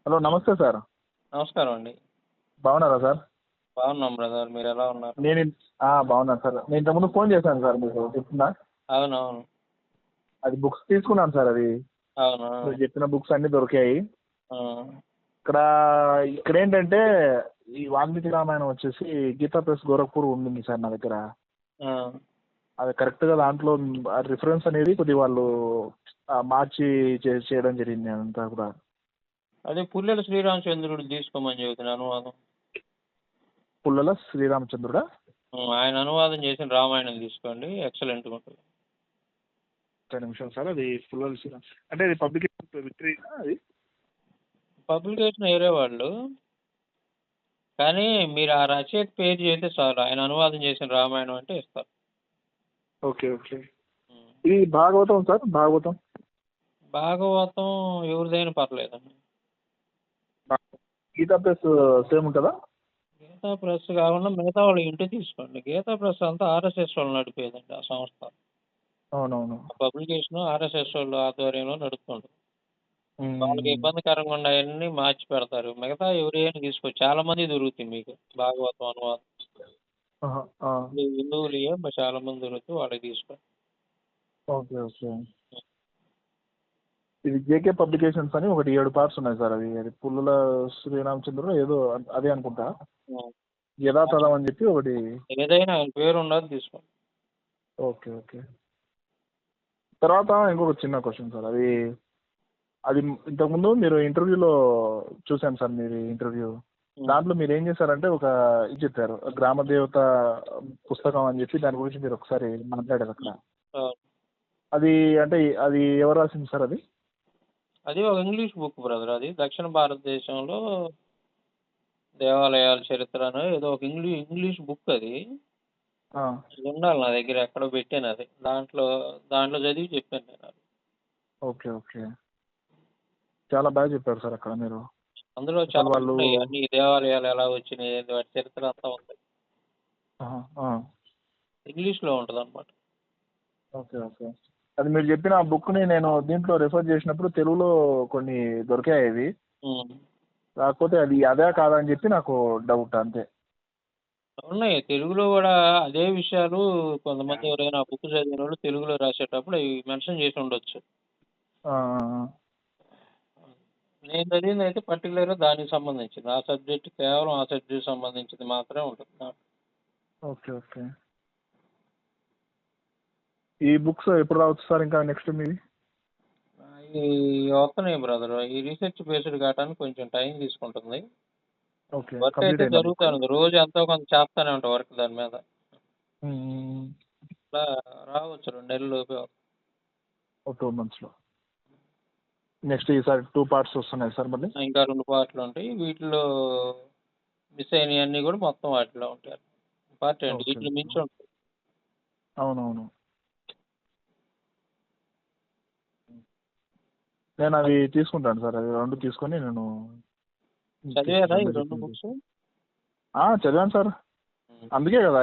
Hello, నమస్తే sir. నమస్కారం అండి. బాగున్నారా సార్? బాగున్నాం బ్రదర్. మీరు ఎలా ఉన్నారు? నేను బాగున్నాను సార్. నేను ఇంతకుముందు ఫోన్ చేశాను సార్, మీకు చెప్తున్నా. అవునవును. అది బుక్స్ తీసుకున్నాను సార్. అది అవును. మీరు చెప్పిన బుక్స్ అన్నీ దొరికాయి. ఆ, ఇక్కడ ఇక్కడ ఏంటంటే ఈ వాల్మీకి రామాయణం వచ్చేసి గీతా ప్రెస్ గోరఖ్పూర్ ఉంది సార్ నా దగ్గర. ఆ. అది కరెక్ట్గా దాంట్లో రిఫరెన్స్ అనేది కొద్దిగా వాళ్ళు మార్చి చేయడం జరిగింది అంతా కూడా. అదే పుల్లెల శ్రీరామచంద్రుడు తీసుకోమని చెబుతున్న అనువాదం. పుల్లల శ్రీరామచంద్రుడా? ఆయన అనువాదం చేసిన రామాయణం తీసుకోండి, ఎక్సలెంట్గా ఉంటుంది. 2 నిమిషాలు సార్. అది పుల్లల శ్రీరామ్ అంటే అది పబ్లికేషన్ విక్టరీ అది పబ్లికేషన్ వేరే వాళ్ళు, కానీ మీరు ఆ రచయిత పేరు చేస్తే చాలు, ఆయన అనువాదం చేసిన రామాయణం అంటే ఇస్తారు. Okay okay. ఇది భాగవతం సార్, భాగవతం భాగవతం ఎవరిదైనా పర్లేదండి. గీతా ప్రెస్ సేమ్ ఉంటుందా? గీతా ప్రెస్ కాకుండా మిగతా వాళ్ళు ఇంటి తీసుకోండి. గీతా ప్రెస్ అంతా ఆర్ఎస్ఎస్ వాళ్ళు నడిపేదండి ఆ సంస్థ. అవునవును. పబ్లికేషన్ ఆర్ఎస్ఎస్ వాళ్ళ ఆధ్వర్యంలో నడుపుతుంటారు. వాళ్ళకి ఇబ్బందికరంగా ఉన్నాయన్నీ మార్చి పెడతారు. మిగతా ఎవరైనా తీసుకోవచ్చు. చాలా మంది దొరుకుతాయి మీకు భాగవతం అనువాదం. హిందువులే చాలా మంది దొరుకుతాయి, వాళ్ళకి తీసుకోండి. Okay okay. ఇది జేకే పబ్లికేషన్స్ అని ఒకటి 7 పార్ట్స్ ఉన్నాయి సార్. అది పుల్లుల శ్రీరామచంద్రుడు ఏదో అదే అనుకుంటా. యథాతథం అని చెప్పి ఒకటి. ఏదైనా ఆయన పేరు ఉన్నది తీసుకోండి. Okay okay. తర్వాత ఇంకొక చిన్న క్వశ్చన్ సార్. అది అది ఇంతకుముందు మీరు ఇంటర్వ్యూలో చూశాను సార్, మీరు ఇంటర్వ్యూ దాంట్లో మీరు ఏం చేశారంటే ఒక ఇది చెప్పారు, గ్రామ దేవత పుస్తకం అని చెప్పి దాని గురించి మీరు ఒకసారి మాట్లాడారు అక్కడ. అది అంటే అది ఎవరు రాసింది సార్? అది ఒక ఇంగ్లీష్ బుక్ బ్రదర్. అది దక్షిణ భారతదేశంలో దేవాలయాల చరిత్ర అని ఏదో ఒక ఇంగ్లీష్ బుక్. అది ఉండాలి నా దగ్గర, ఎక్కడో పెట్టాను. అది దాంట్లో చదివి చెప్పాను నేను. అది ఓకే ఓకే. చాలా బాగా చెప్పారు సార్ అక్కడ మీరు. అందులో చాలా ఉన్నాయి, అన్ని దేవాలయాలు ఎలా వచ్చినాయి, వాటి చరిత్ర అంతా ఉంది. ఇంగ్లీష్లో ఉంటుంది అనమాట. Okay okay. అది మీరు చెప్పిన ఆ బుక్ని నేను దీంట్లో రెఫర్ చేసినప్పుడు తెలుగులో కొన్ని దొరికాయి అవి. కాకపోతే అది అదే కాదని చెప్పి నాకు డౌట్ అంతే. ఉన్నాయి తెలుగులో కూడా అదే విషయాలు. కొంతమంది ఎవరైనా బుక్ చదివిన వాళ్ళు తెలుగులో రాసేటప్పుడు అవి మెన్షన్ చేసి ఉండొచ్చు. నేను చదివింది అయితే పర్టికులర్గా దానికి సంబంధించింది. ఆ సబ్జెక్ట్ కేవలం ఆ సబ్జెక్ట్ సంబంధించింది మాత్రమే ఉంటుంది. Okay okay. ఈ బుక్స్ ఎప్పుడు రావచ్చు సార్ ఇంకా నెక్స్ట్ మీది? వస్తున్నాయి బ్రదర్. ఈ రీసెర్చ్ బేస్డ్ కావడానికి కొంచెం టైం తీసుకుంటుంది. ఓకే. వర్క్ అయితే జరుగుతాను, రోజు ఎంతో కొంత చేస్తానే ఉంటా వర్క్ దాని మీద. అట్లా రావచ్చు 2 నెలల లోపే. 2 monthsలో నెక్స్ట్ ఈసారి 2 parts వస్తున్నాయి సార్ మళ్ళీ. ఇంకా 2 పార్ట్లు ఉంటాయి. వీటిలో మిస్ అయినవన్నీ కూడా మొత్తం వాటిలో ఉంటాయి. ఇంపార్టెంట్, వీటిని మించి ఉంటాయి. అవునవును. నేను అవి తీసుకుంటాను సార్. అవి 2 తీసుకొని నేను చదివారా ఈ 2 బుక్స్? చదివాను సార్. అందుకే కదా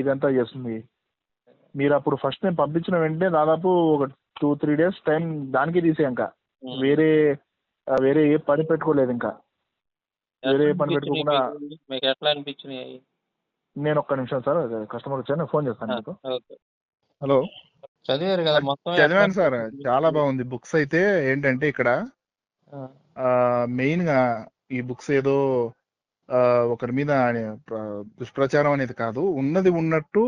ఇదంతా చేస్తుంది. మీరు అప్పుడు ఫస్ట్ నేను పంపించిన వెంటనే దాదాపు ఒక 2-3 days టైం దానికి తీసే, ఇంకా వేరే ఏ పని పెట్టుకోలేదు. ఇంకా వేరే పని పెట్టుకోకుండా మీకు ఎట్లా అనిపించినాయి? నేను ఒక్క నిమిషం సార్, కస్టమర్ వచ్చాను, ఫోన్ చేస్తాను మీకు. హలో, చదివారు కదా మొత్తం? చదివాను సార్, చాలా బాగుంది. బుక్స్ అయితే ఏంటంటే ఇక్కడ మెయిన్ గా ఈ బుక్స్ ఏదో ఒకరి మీద దుష్ప్రచారం అనేది కాదు, ఉన్నది ఉన్నట్టు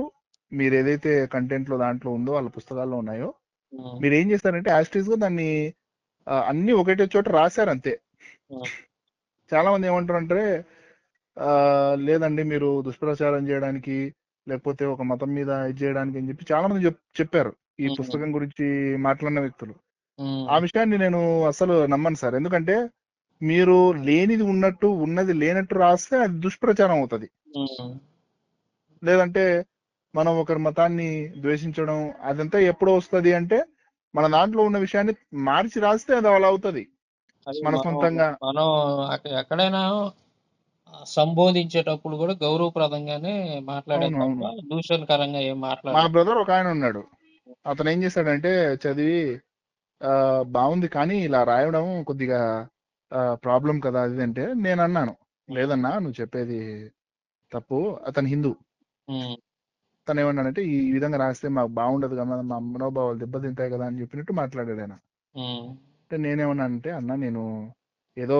మీరు ఏదైతే కంటెంట్ లో దాంట్లో ఉందో వాళ్ళ పుస్తకాల్లో ఉన్నాయో మీరు ఏం చేస్తారంటే యాస్టీస్ గా దాన్ని అన్ని ఒకటే చోట రాశారు అంతే. చాలా మంది ఏమంటారంటే లేదండి మీరు దుష్ప్రచారం చేయడానికి లేకపోతే ఒక మతం మీద ఇది చేయడానికి అని చెప్పి చాలా మంది చెప్పారు ఈ పుస్తకం గురించి మాట్లాడిన వ్యక్తులు. ఆ విషయాన్ని నేను అసలు నమ్మను సార్. ఎందుకంటే మీరు లేనిది ఉన్నట్టు ఉన్నది లేనట్టు రాస్తే అది దుష్ప్రచారం అవుతుంది. లేదంటే మనం ఒకరి మతాన్ని ద్వేషించడం అదంతా ఎప్పుడు వస్తుంది అంటే మన దాంట్లో ఉన్న విషయాన్ని మార్చి రాస్తే అది అలా అవుతుంది. మన సొంతంగా మనం ఎక్కడైనా సంబోధించేటప్పుడు కూడా గౌరవప్రదంగానే మాట్లాడాలి, దూషణకరంగా ఏం మాట్లాడాలి. మా బ్రదర్ ఒక ఆయన ఉన్నాడు, అతను ఏం చేశాడంటే చదివి బాగుంది కానీ ఇలా రాయడం కొద్దిగా ప్రాబ్లం కదా అది అంటే నేను అన్నాను, లేదన్నా నువ్వు చెప్పేది తప్పు, అతను హిందూ. ఉమ్, తను ఏమన్నాడంటే ఈ విధంగా రాస్తే మాకు బాగుండదు కదా, మా మనోభావాలు దెబ్బతింటాయి కదా అని చెప్పినట్టు మాట్లాడాడు ఆయన. ఉమ్, అంటే నేనేమన్నానంటే అన్న నేను ఏదో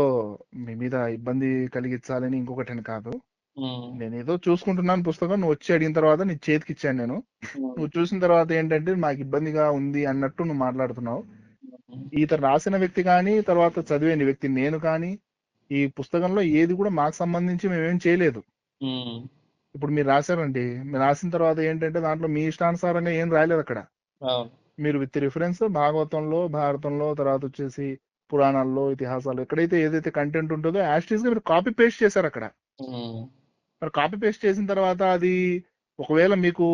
మీ మీద ఇబ్బంది కలిగించాలని ఇంకొకటి కాదు, ఉమ్, నేను ఏదో చూసుకుంటున్నాను పుస్తకం, నువ్వు వచ్చి అడిగిన తర్వాత నీ చేతికి ఇచ్చాను నేను, ఉమ్, నువ్వు చూసిన తర్వాత ఏంటంటే మాకు ఇబ్బందిగా ఉంది అన్నట్టు నువ్వు మాట్లాడుతున్నావు. ఉమ్, ఇతను రాసిన వ్యక్తి కానీ తర్వాత చదివిన వ్యక్తి నేను కానీ ఈ పుస్తకంలో ఏది కూడా మాకు సంబంధించి మేమేం చేయలేదు. ఉమ్, ఇప్పుడు మీరు రాశారండి, మీరు రాసిన తర్వాత ఏంటంటే దాంట్లో మీ ఇష్టానుసారంగా ఏం రాయలేదు అక్కడ. అవును. మీరు విత్ రిఫరెన్స్ భాగవతంలో, భారతంలో, తర్వాత వచ్చేసి పురాణాల్లో, ఇతిహాసాలు ఎక్కడైతే ఏదైతే కంటెంట్ ఉంటుందో యాస్టీస్ గా మీరు కాపీ పేస్ట్ చేశారు అక్కడ. ఉమ్, మరి కాపీ పేస్ట్ చేసిన తర్వాత అది ఒకవేళ మీకు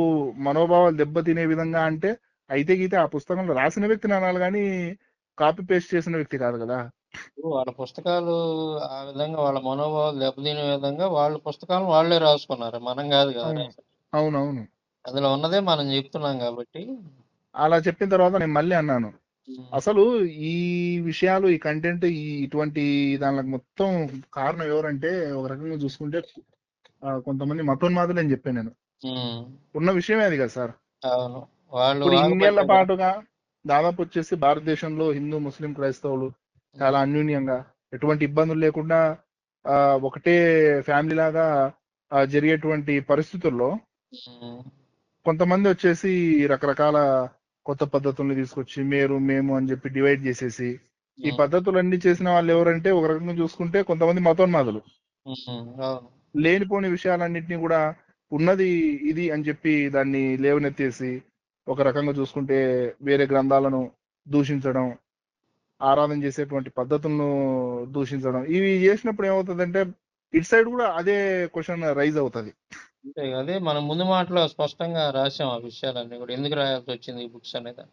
మనోభావాలు దెబ్బతినే విధంగా అంటే అయితే గీతే ఆ పుస్తకంలో రాసిన వ్యక్తిని అనాలి కానీ కాపీ పేస్ట్ చేసిన వ్యక్తి కాదు కదా. ఇప్పుడు వాళ్ళ పుస్తకాలు ఆ విధంగా వాళ్ళ మనోభావాలు దెబ్బతినే విధంగా వాళ్ళ పుస్తకాలను వాళ్ళే రాసుకున్నారు, మనం కాదు కదా అవును రాసేది. అవునవును. అందులో ఉన్నదే మనం చెప్తున్నాం కాబట్టి. అలా చెప్పిన తర్వాత నేను మళ్ళీ అన్నాను, ఉమ్, అసలు ఈ విషయాలు ఈ కంటెంట్ ఈ ఇటువంటి దానికి మొత్తం కారణం ఎవరంటే ఒక రకంగా చూసుకుంటే కొంతమంది మతోన్మాదులు అని చెప్పాను నేను. ఉమ్, ఉన్న విషయమే అది కదా సార్. అవును. వాళ్ళు ఇప్పుడు ఇన్నేళ్ల ఆగబట్టే కదా. పాటుగా దాదాపు వచ్చేసి భారతదేశంలో హిందూ ముస్లిం క్రైస్తవులు చాలా అన్యూన్యంగా ఎటువంటి ఇబ్బందులు లేకుండా ఆ, ఒకటే ఫ్యామిలీ లాగా జరిగేటువంటి పరిస్థితుల్లో ఉమ్, కొంతమంది వచ్చేసి రకరకాల కొత్త పద్ధతుల్ని తీసుకొచ్చి మేము అని చెప్పి డివైడ్ చేసేసి ఈ ఉమ్, పద్ధతులన్నీ చేసిన వాళ్ళు ఎవరంటే ఒక రకంగా చూసుకుంటే కొంతమంది మతోన్మాదులు అవును. లేనిపోని విషయాలన్నింటినీ కూడా ఉన్నది ఇది అని చెప్పి దాన్ని లేవనెత్తేసి ఒక రకంగా చూసుకుంటే వేరే గ్రంథాలను దూషించడం, ఆరాధన చేసేటువంటి పద్ధతులను దూషించడం, ఇవి చేసినప్పుడు ఏమవుతుందంటే ఇటు సైడ్ కూడా అదే క్వశ్చన్ రైజ్ అవుతుంది. అంతే, అదే మనం ముందు మాటలో స్పష్టంగా రాసాం ఆ విషయాలన్నీ కూడా, ఎందుకు రాయాల్సి వచ్చింది ఈ బుక్స్ అనేది.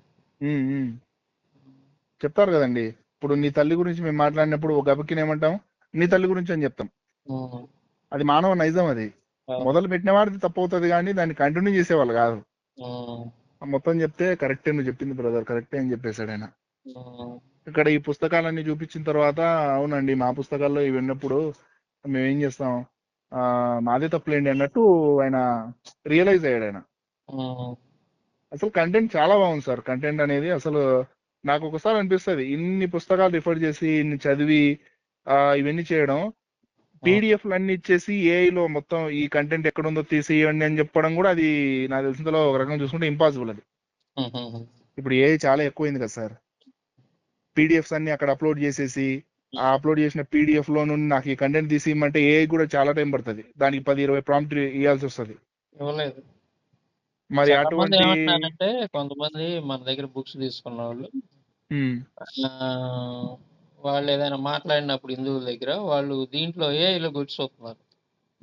చెప్తారు కదండి, ఇప్పుడు నీ తల్లి గురించి మేము మాట్లాడినప్పుడు ఒక గబకిని ఏమంటాం, నీ తల్లి గురించి అని చెప్తాం. ఉమ్, అది మానవ నైజం. అది అవును. మొదలు పెట్టిన వాడిది తప్పు అవుతుంది కానీ దాన్ని కంటిన్యూ చేసేవాళ్ళు కాదు. ఉమ్, మొత్తం చెప్తే కరెక్టే, నువ్వు చెప్పింది బ్రదర్ కరెక్టే అని చెప్పేశాడు ఆయన. ఉమ్, ఇక్కడ ఈ పుస్తకాలన్నీ చూపించిన తర్వాత అవునండి మా పుస్తకాల్లో ఇవి ఉన్నప్పుడు మేము ఏం చేస్తాం, మాదే తప్పులేండి అన్నట్టు ఆయన రియలైజ్ అయ్యాడు ఆయన. ఉమ్, అసలు కంటెంట్ చాలా బాగుంది సార్. కంటెంట్ అనేది అసలు నాకు ఒకసారి అనిపిస్తుంది ఇన్ని పుస్తకాలు రిఫర్ చేసి ఇన్ని చదివి ఇవన్నీ చేయడం, పీడిఎఫ్లు అన్ని ఇచ్చేసి ఏఐలో మొత్తం ఈ కంటెంట్ ఎక్కడుందో తీసేయండి అని చెప్పడం కూడా అది నాకు తెలిసినంతలో ఒక రకంగా చూసుకుంటే ఇంపాసిబుల్ అది. ఉమ్, ఇప్పుడు ఏఐ చాలా ఎక్కువైంది కదా సార్. పీడిఎఫ్స్ అన్ని అక్కడ అప్లోడ్ చేసేసి ఆ అప్లోడ్ చేసిన పీడిఎఫ్ లో నుండి నాకు ఈ కంటెంట్ తీసి ఇమ్మంటే ఏఐ కూడా చాలా టైం పడుతుంది, దానికి 10-20 ప్రాంప్ట్ ఇవ్వాల్సి వస్తుంది. ఇవ్వలేదు. మరి చాలా మంది అటువంటి ఏమంటున్నారంటే, కొంతమంది మన దగ్గర బుక్స్ తీసుకున్న వాళ్ళు వాళ్ళు ఏదైనా మాట్లాడినప్పుడు హిందువుల దగ్గర వాళ్ళు దీంట్లో ఏఐలో గుర్తిస్తున్నారు.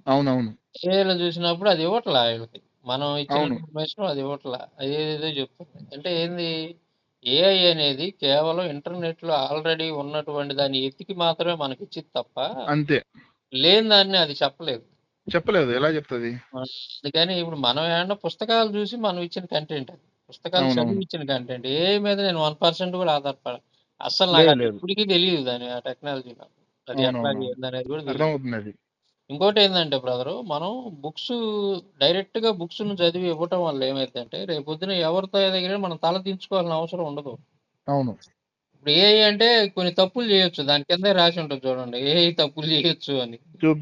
అవునవును ఏఐలో చూసినప్పుడు అది ఇవ్వట్లా వీళ్ళకి, మనం ఇచ్చిన అవును ఇన్ఫర్మేషన్ అది ఇవ్వట్లా, అదేదేదో చెప్తుంది. అంటే ఏంది, ఏఐ అనేది కేవలం ఇంటర్నెట్ లో ఆల్రెడీ ఉన్నటువంటి దాన్ని ఎతికి మాత్రమే మనకి ఇచ్చింది తప్ప అంతే, లేని దాన్ని అది చెప్పలేదు. చెప్పలేదు, ఎలా చెప్తుంది. అందుకని ఇప్పుడు మనం ఏమన్నా పుస్తకాలు చూసి మనం ఇచ్చిన కంటెంట్, అది పుస్తకాలు చదివి అవునవును, ఇచ్చిన కంటెంట్. ఏ మీద నేను 1% కూడా ఆధారపడ, అసలు నాకు లేదు అది లేదు, ఇప్పటికీ తెలియదు దాని ఆ టెక్నాలజీ, నాకు అది ఎట్లాగే అవునవునవును, ఏందనేది కూడా తెలియదు. అర్థమవుతుంది అది. ఇంకోటి ఏంటంటే బ్రదరు, మనం బుక్స్ డైరెక్ట్ గా బుక్స్ ను చదివి ఇవ్వటం వల్ల ఏమైందంటే రేపు పొద్దున ఎవరితో దగ్గర మనం తల దించుకోవాల్సిన అవసరం ఉండదు. అవును ఇప్పుడు ఏఐ అంటే కొన్ని తప్పులు చేయొచ్చు, దాని కిందే రాసి ఉంటుంది చూడండి, ఏఐ తప్పులు చేయొచ్చు అని. ఇప్పుడు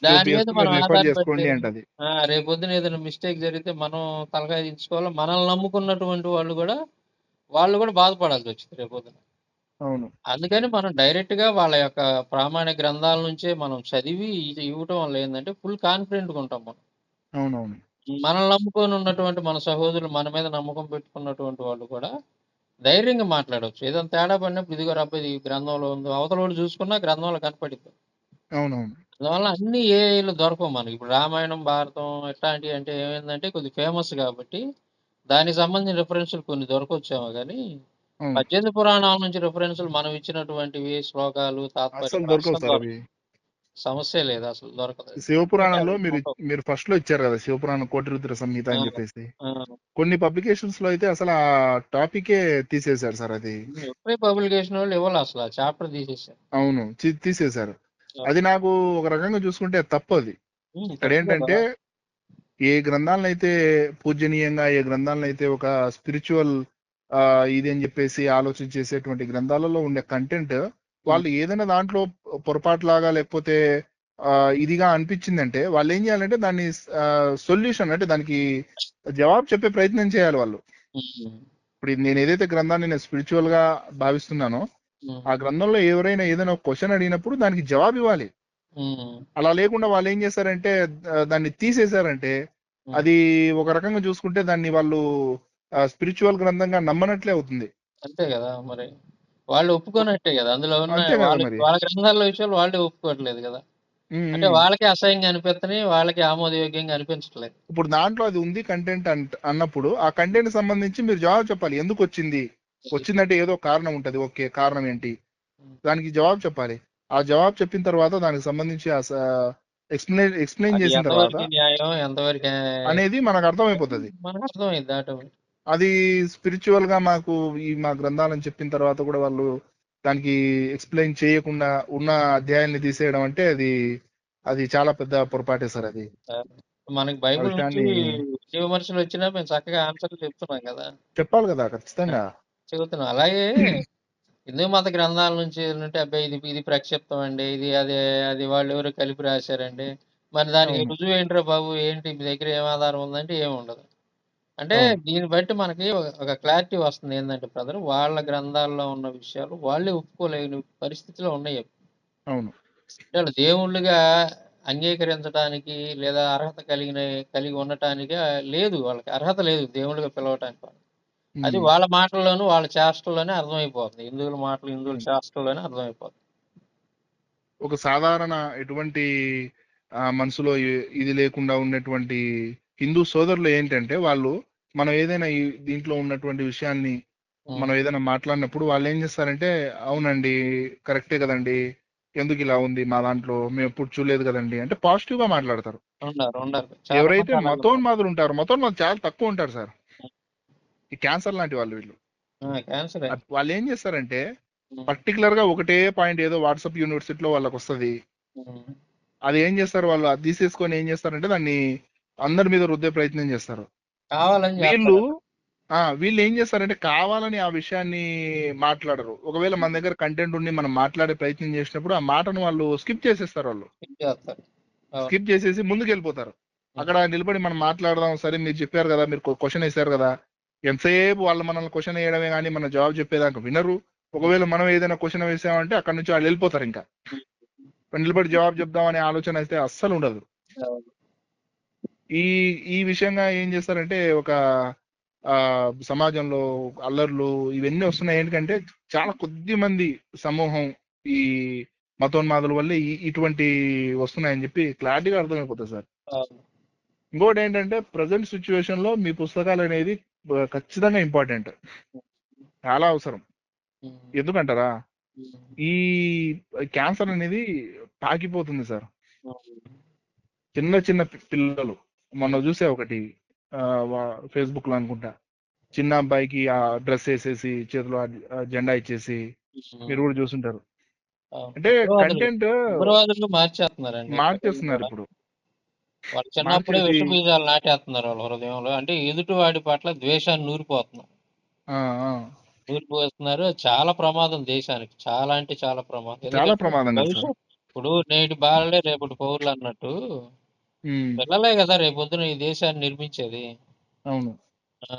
దాని మీద చూపియచ్చు, మనం మీరు రిఫర్ ఆధారపడితే చేసుకోండి అంటది. రేపు పొద్దున ఏదైనా మిస్టేక్ జరిగితే మనం తలకాయ దించుకోవాలి, మనల్ని నమ్ముకున్నటువంటి వాళ్ళు కూడా బాధపడాల్సి వచ్చింది రేపు పొద్దున. అవును అందుకని మనం డైరెక్ట్ గా వాళ్ళ యొక్క ప్రామాణిక గ్రంథాల నుంచే మనం చదివి ఇది ఇవ్వటం వల్ల ఏంటంటే ఫుల్ కాన్ఫిడెంట్ గా ఉంటాం మనం. అవునవును మనల్ని నమ్ముకొని ఉన్నటువంటి మన సహోదరులు, మన మీద నమ్మకం పెట్టుకున్నటువంటి వాళ్ళు కూడా ధైర్యంగా మాట్లాడవచ్చు. ఏదైనా తేడా పడినప్పుడు ఇదిగో రబ్బా ఈ గ్రంథంలో ఉందో, అవతలోడు చూసుకున్నా గ్రంథంలో కనపడిద్ది. అవునవును అందువల్ల అన్ని ఏఐలో దొరకవు మనకి. ఇప్పుడు రామాయణం, భారతం ఎట్లాంటివి అంటే ఏమైందంటే కొద్దిగా ఫేమస్ కాబట్టి దానికి సంబంధించిన రిఫరెన్స్‌లు కొన్ని దొరకొచ్చేమో గానీ, అవును 18 పురాణాల నుంచి రిఫరెన్స్‌లు మనం ఇచ్చినటువంటివి, శ్లోకాలు, అస్సలు తాత్పర్యాలు దొరకవు అస్సలు సార్ అవి. దొరకవు. సమస్యే లేదు, అసలు దొరకదది. ఎందుకంటే శివపురాణంలో అవి మీరు ఉండవు. మీరు ఫస్ట్ లో ఇచ్చారు కదా శివపురాణం కోటి రుద్ర సంహిత ఆ! అని చెప్పేసి, ఆ! కొన్ని పబ్లికేషన్స్ లో అయితే అసలు ఆ టాపికే తీసేశారు సార్ అది. ఎప్పుడే పబ్లికేషన్ వాళ్ళు ఇవ్వాలి అసలు ఆ చాప్టర్ తీసేసారు. అవును, తీసేశారు. అది నాకు ఒక రకంగా చూసుకుంటే తప్పు అది. ఇక్కడ తప్పు కదా. ఏంటంటే ఏ గ్రంథాలను అయితే పూజనీయంగా, ఏ గ్రంథాలను అయితే ఒక స్పిరిచువల్ ఇది అని చెప్పేసి ఆలోచన చేసేటువంటి గ్రంథాలలో ఉండే కంటెంట్ వాళ్ళు ఏదైనా దాంట్లో పొరపాటులాగా లేకపోతే ఇదిగా అనిపించిందంటే వాళ్ళు ఏం చేయాలంటే దాన్ని సొల్యూషన్ అంటే దానికి జవాబు చెప్పే ప్రయత్నం చేయాలి వాళ్ళు. ఉమ్, ఇప్పుడు నేను ఏదైతే గ్రంథాన్ని నేను స్పిరిచువల్ గా భావిస్తున్నానో ఉమ్, ఆ గ్రంథంలో ఎవరైనా ఏదైనా క్వశ్చన్ అడిగినప్పుడు దానికి జవాబు ఇవ్వాలి. ఉమ్, అలా లేకుండా వాళ్ళు ఏం చేశారంటే దాన్ని తీసేశారంటే ఉమ్. అది ఒక రకంగా చూసుకుంటే దాన్ని వాళ్ళు స్పిరిచువల్ గ్రంథంగా నమ్మనట్లే అవుతుంది. అంతే కదా మరి. వాళ్ళు ఒప్పుకోనట్టే కదా అందులో ఉన్న అంతే కదా మరి. వాళ్ళ గ్రంథాల్లో విషయాలు వాళ్ళే ఒప్పుకోవట్లేదు కదా. ఉమ్, అంటే ఉమ్. వాళ్ళకి అసహ్యంగా అనిపిస్తున్నాయి, వాళ్ళకి ఆమోదయోగ్యంగా అనిపించట్లేదు. ఇప్పుడు దాంట్లో అది ఉంది కంటెంట్ అన్నప్పుడు ఆ కంటెంట్ సంబంధించి మీరు జవాబు చెప్పాలి. ఎందుకు వచ్చింది? వచ్చిందంటే ఏదో కారణం ఉంటది. ఓకే, కారణం ఏంటి? దానికి జవాబు చెప్పాలి. ఆ జవాబు చెప్పిన తర్వాత దానికి సంబంధించి ఎక్స్ప్లెయిన్ అది చేసిన తర్వాత ఎంతవరకు న్యాయం, ఎంతవరకు అనేది మనకు అర్థమైపోతుంది. మనకు అర్థమైంది ఆటోమేటిక్. అది స్పిరిచువల్ గా మాకు మా గ్రంథాలను చెప్పిన తర్వాత కూడా వాళ్ళు దానికి ఎక్స్ప్లెయిన్ చేయకుండా ఉన్న అధ్యాయాన్ని తీసేయడం అంటే అది చాలా పెద్ద పొరపాటే సార్ అది. మనకి ఆ బైబిల్ నుంచి విషయాన్ని విమర్శలు వచ్చినా మేము చక్కగా ఆన్సర్లు చెప్తున్నాం కదా. చెప్పాలి కదా ఖచ్చితంగా. చెబుతున్నాం. అలాగే హిందూ మత గ్రంథాల నుంచి ఏంటంటే అబ్బాయి ఇది ఇది ప్రక్షిప్తం అండి, ఇది అది అది వాళ్ళు ఎవరో కలిపి రాశారండి, మరి దానికి అవును, రుజువు ఏంట్రా బాబు, ఏంటి మీ దగ్గర ఏం ఆధారం ఉందంటే ఏమి ఉండదు. అంటే అవును, దీన్ని బట్టి మనకి ఒక క్లారిటీ వస్తుంది. ఏంటంటే బ్రదర్, వాళ్ళ గ్రంథాల్లో ఉన్న విషయాలు వాళ్ళే ఒప్పుకోలేని పరిస్థితిలో ఉన్నాయి. అవును. అంటే వాళ్ళు దేవుళ్ళుగా అంగీకరించడానికి లేదా అర్హత కలిగి ఉండటానికి లేదు, వాళ్ళకి అర్హత లేదు దేవుళ్ళుగా పిలవటానికి. అది ఉమ్, వాళ్ళ మాటల్లోనూ వాళ్ళ చేష్టల్లోనే అర్థమైపోతుంది. హిందువుల మాటలు హిందువుల అవును. చేష్టల్లోనే అర్థమైపోతుంది. ఒక సాధారణ ఎటువంటి మనసులో ఇది లేకుండా ఉన్నటువంటి హిందూ సోదరులు ఏంటంటే వాళ్ళు మనం ఏదైనా దీంట్లో ఉన్నటువంటి విషయాన్ని ఉమ్. మనం ఏదైనా మాట్లాడినప్పుడు వాళ్ళు ఏం చేస్తారంటే అవునండి, కరెక్టే కదండి, ఎందుకు ఇలా ఉంది మా దాంట్లో, మేము ఎప్పుడు చూడలేదు కదండి అంటే పాజిటివ్ గా మాట్లాడతారు. ఉండరు చాలా ఎవరైతే మంది అలాగే ఉన్నారు. మతోన్మాదులు ఉంటారో మతోన్మాదులు చాలా తక్కువ ఉంటారు సార్. ఈ క్యాన్సర్ లాంటి వాళ్ళు వీళ్ళు. క్యాన్సరే. వాళ్ళు ఏం చేస్తారంటే ఉమ్. పర్టికులర్ గా ఒకటే పాయింట్ ఏదో వాట్సాప్ యూనివర్సిటీలో వాళ్ళకి వస్తుంది. ఉమ్. అది ఏం చేస్తారు వాళ్ళు, అది తీసేసుకొని ఏం చేస్తారంటే దాన్ని అందరి మీద రుద్దే ప్రయత్నం చేస్తారు. కావాలని వీళ్ళు చేస్తారు. వీళ్ళు ఏం చేస్తారంటే కావాలని ఆ విషయాన్ని మాట్లాడరు. ఒకవేళ మన దగ్గర కంటెంట్ ఉండి మనం మాట్లాడే ప్రయత్నం చేసినప్పుడు ఆ మాటను వాళ్ళు స్కిప్ చేసేస్తారు. వాళ్ళు ఇది చేస్తారు. అవును. స్కిప్ చేసేసి ముందుకు వెళ్ళిపోతారు. అక్కడ నిలబడి మనం మాట్లాడదాం, సరే మీరు చెప్పారు కదా, మీరు క్వశ్చన్ వేశారు కదా, ఎంతసేపు వాళ్ళు మనల్ని క్వశ్చన్ వేయడమే కానీ మన జవాబు చెప్పేదాకా వినరు. ఒకవేళ మనం ఏదైనా క్వశ్చన్ వేసామంటే అక్కడ నుంచి వాళ్ళు వెళ్ళిపోతారు. ఇంకా నిలబడి జవాబు చెప్దామనే ఆలోచన అయితే అస్సలు ఉండదు. అవును. ఈ ఈ విషయంగా ఏం చేస్తారంటే ఒక ఆ సమాజంలో అల్లర్లు ఇవన్నీ వస్తున్నాయి. ఏంటంటే చాలా కొద్ది మంది సమూహం ఈ మతోన్మాదుల వల్ల ఇటువంటి వస్తున్నాయని చెప్పి క్లారిటీగా అర్థమైపోతుంది సార్. అవును. ఇంకోటి ఏంటంటే ప్రజెంట్ సిచ్యువేషన్ లో మీ పుస్తకాలు అనేది ఖచ్చితంగా ఇంపార్టెంట్, చాలా అవసరం. ఉమ్. ఎందుకంటారా, ఉమ్. ఈ క్యాన్సర్ అనేది పాకిపోతుంది సార్. ఉమ్. చిన్న చిన్న పిల్లలు, మొన్న చూసే ఒకటి ఫేస్బుక్ లో అనుకుంటా, చిన్న అబ్బాయికి ఆ డ్రెస్ వేసేసి చేతిలో ఆ జెండా ఇచ్చేసి, మీరు కూడా చూసుంటారు. అవును. అంటే కంటెంట్ ఉగ్రవాదులు మార్చేస్తున్నారండి పిల్లల్ని మార్చేస్తున్నారు కూడా. ఇప్పుడు. వాళ్ళు చిన్నప్పుడే మార్చేసి విష బీజాలు నాటేస్తున్నారు వాళ్ళ హృదయంలో. అంటే ఎదుటి వాడి పట్ల ద్వేషాన్ని నూరిపోతున్నారు. ఆ, ఆ, నూరిపోస్తున్నారు. అది చాలా ప్రమాదం దేశానికి. చాలా అంటే చాలా ప్రమాదం. చాలా ఎందుకంటే ప్రమాదం కదా సార్. భవిష్యత్ ఇప్పుడు నేటి బాలలే రేపటి పౌరులు అన్నట్టు ఉమ్, పిల్లలే కదా రేపొద్దున ఈ దేశాన్ని నిర్మించేది. అవును.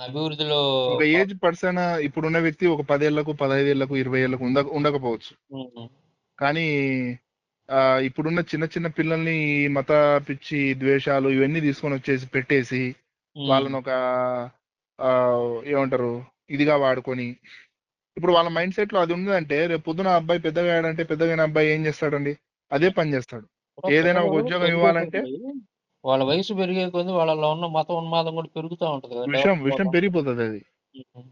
అభివృద్ధిలో ఒక ఏజ్ పర్సన్ ఇప్పుడున్న వ్యక్తి ఒక 10 ఏళ్లకు 15 ఏళ్లకు 20 ఏళ్లకు ఉండకపోవచ్చు. ఉమ్, కానీ ఇప్పుడున్న చిన్న చిన్న పిల్లల్ని ఈ మత పిచ్చి ద్వేషాలు ఇవన్నీ తీసుకొని వచ్చేసి పెట్టేసి ఉమ్, వాళ్ళని ఒక ఆ, ఏమంటారు ఇదిగా వాడుకొని, ఇప్పుడు వాళ్ళ మైండ్ సెట్ లో అది ఉందంటే రేపు పొద్దున అబ్బాయి పెద్దగా అయ్యాడంటే పెద్దగా అబ్బాయి ఏం చేస్తాడండి, అదే పని చేస్తాడు. ఇప్పుడు ఏదైనా పిల్లలు ఒక ఉద్యోగం పెరిగే ఇవ్వాలంటే కొద్దీ వాళ్ళ వయసు పెరిగే కొద్దీ వాళ్ళలో ఉన్న మత ఉన్మాదం కూడా పెరుగుతూ ఉంటది కదా, విషయం డెవలప్ విషయం అవుతా ఉంటది. పెరిగిపోతుంది. అది ఉమ్.